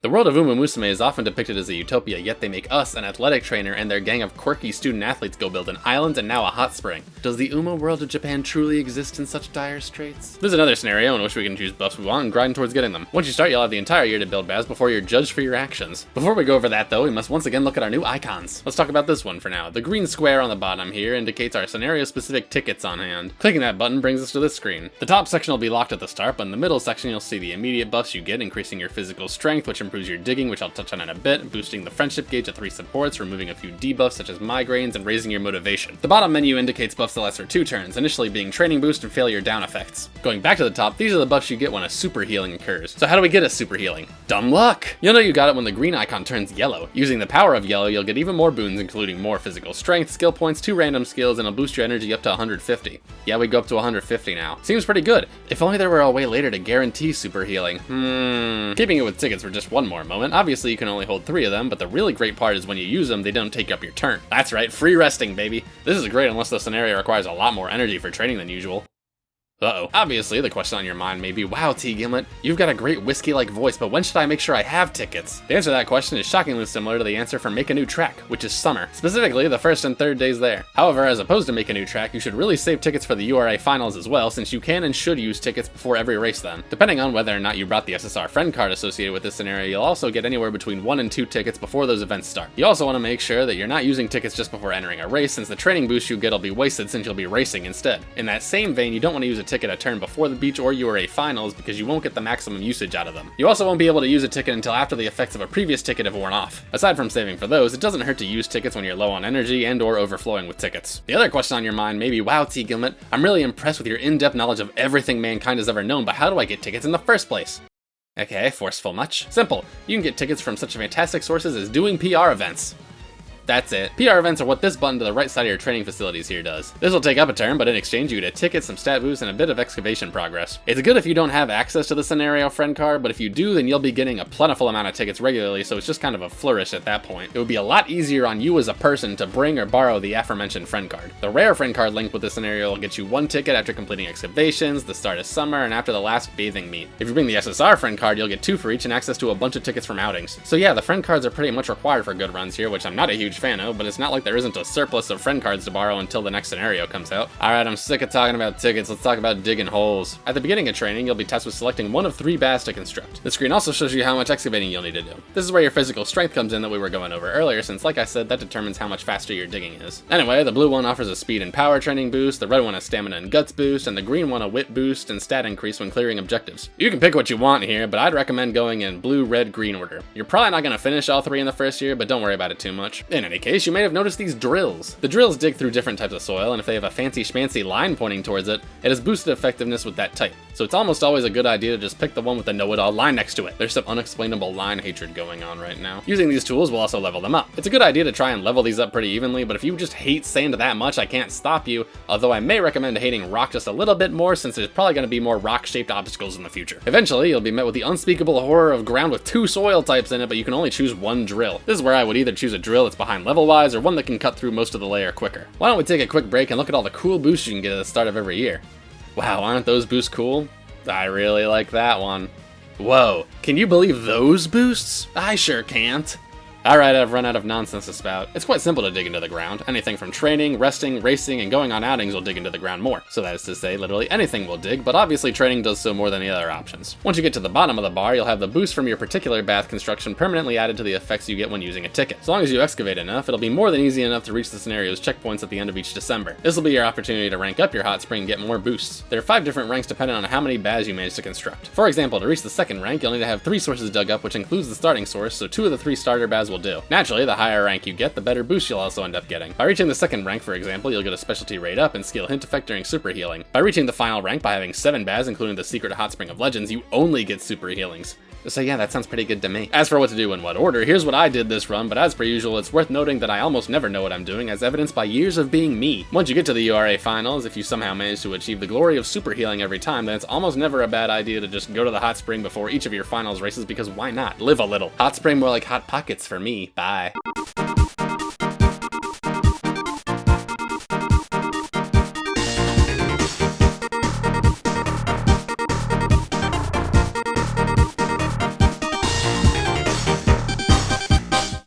The world of umamusume is often depicted as a utopia, yet they make us, an athletic trainer, and their gang of quirky student athletes go build an island and now a hot spring. Does the Uma world of Japan truly exist in such dire straits? There's another scenario in which we can choose buffs we want and grind towards getting them. Once you start, you'll have the entire year to build baths before you're judged for your actions. Before we go over that though, we must once again look at our new icons. Let's talk about this one for now. The green square on the bottom here indicates our scenario-specific tickets on hand. Clicking that button brings us to this screen. The top section will be locked at the start, but in the middle section you'll see the immediate buffs you get, increasing your physical strength, which improves your digging, which I'll touch on in a bit, boosting the friendship gauge at 3 supports, removing a few debuffs such as migraines, and raising your motivation. The bottom menu indicates buffs that last for 2 turns, initially being training boost and failure down effects. Going back to the top, these are the buffs you get when a super healing occurs. So how do we get a super healing? Dumb luck! You'll know you got it when the green icon turns yellow. Using the power of yellow, you'll get even more boons, including more physical strength, skill points, 2 random skills, and it'll boost your energy up to 150. Yeah, we go up to 150 now. Seems pretty good. If only there were a way later to guarantee super healing. Keeping it with tickets for just one more moment, obviously you can only hold 3 of them, but the really great part is when you use them, they don't take up your turn. That's right, free resting, baby. This is great unless the scenario requires a lot more energy for training than usual. Uh-oh. Obviously, the question on your mind may be, wow, T. Gimlet, you've got a great whiskey-like voice, but when should I make sure I have tickets? The answer to that question is shockingly similar to the answer for Make a New Track, which is summer. Specifically, the 1st and 3rd days there. However, as opposed to Make a New Track, you should really save tickets for the URA finals as well, since you can and should use tickets before every race then. Depending on whether or not you brought the SSR friend card associated with this scenario, you'll also get anywhere between 1 and 2 tickets before those events start. You also want to make sure that you're not using tickets just before entering a race, since the training boost you get will be wasted since you'll be racing instead. In that same vein, you don't want to use a ticket a turn before the beach or URA finals because you won't get the maximum usage out of them. You also won't be able to use a ticket until after the effects of a previous ticket have worn off. Aside from saving for those, it doesn't hurt to use tickets when you're low on energy and or overflowing with tickets. The other question on your mind may be, wow, T. Gilmet, I'm really impressed with your in-depth knowledge of everything mankind has ever known, but how do I get tickets in the first place? Okay, forceful much. Simple. You can get tickets from such fantastic sources as doing PR events. That's it. PR events are what this button to the right side of your training facilities here does. This will take up a turn, but in exchange you get a ticket, some stat boosts, and a bit of excavation progress. It's good if you don't have access to the scenario friend card, but if you do, then you'll be getting a plentiful amount of tickets regularly, so it's just kind of a flourish at that point. It would be a lot easier on you as a person to bring or borrow the aforementioned friend card. The rare friend card linked with this scenario will get you 1 ticket after completing excavations, the start of summer, and after the last bathing meet. If you bring the SSR friend card, you'll get 2 for each and access to a bunch of tickets from outings. So yeah, the friend cards are pretty much required for good runs here, which I'm not a huge fan of, but it's not like there isn't a surplus of friend cards to borrow until the next scenario comes out. Alright, I'm sick of talking about tickets, let's talk about digging holes. At the beginning of training, you'll be tasked with selecting 1 of 3 baths to construct. The screen also shows you how much excavating you'll need to do. This is where your physical strength comes in that we were going over earlier, since like I said, that determines how much faster your digging is. Anyway, the blue one offers a speed and power training boost, the red one a stamina and guts boost, and the green one a wit boost and stat increase when clearing objectives. You can pick what you want here, but I'd recommend going in blue, red, green order. You're probably not going to finish all 3 in the first year, but don't worry about it too much. In any case, you may have noticed these drills. The drills dig through different types of soil, and if they have a fancy schmancy line pointing towards it, it has boosted effectiveness with that type. So it's almost always a good idea to just pick the one with the know-it-all line next to it. There's some unexplainable line hatred going on right now. Using these tools will also level them up. It's a good idea to try and level these up pretty evenly, but if you just hate sand that much, I can't stop you, although I may recommend hating rock just a little bit more since there's probably going to be more rock-shaped obstacles in the future. Eventually, you'll be met with the unspeakable horror of ground with 2 soil types in it, but you can only choose 1 drill. This is where I would either choose a drill that's behind level-wise or one that can cut through most of the layer quicker. Why don't we take a quick break and look at all the cool boosts you can get at the start of every year. Wow, aren't those boosts cool? I really like that one. Whoa, can you believe those boosts? I sure can't. Alright, I've run out of nonsense to spout. It's quite simple to dig into the ground. Anything from training, resting, racing, and going on outings will dig into the ground more. So that is to say, literally anything will dig, but obviously training does so more than the other options. Once you get to the bottom of the bar, you'll have the boost from your particular bath construction permanently added to the effects you get when using a ticket. As long as you excavate enough, it'll be more than easy enough to reach the scenario's checkpoints at the end of each December. This will be your opportunity to rank up your hot spring and get more boosts. There are 5 different ranks depending on how many baths you manage to construct. For example, to reach the 2nd rank, you'll need to have 3 sources dug up, which includes the starting source, so 2 of the 3 starter baths will do. Naturally, the higher rank you get, the better boost you'll also end up getting. By reaching the 2nd rank, for example, you'll get a specialty rate up and skill hint effect during super healing. By reaching the final rank, by having 7 baths, including the secret hot spring of legends, you only get super healings. So yeah, that sounds pretty good to me. As for what to do in what order, here's what I did this run, but as per usual, it's worth noting that I almost never know what I'm doing, as evidenced by years of being me. Once you get to the URA finals, if you somehow manage to achieve the glory of super healing every time, then it's almost never a bad idea to just go to the hot spring before each of your finals races, because why not? Live a little. Hot spring more like hot pockets for me. Bye.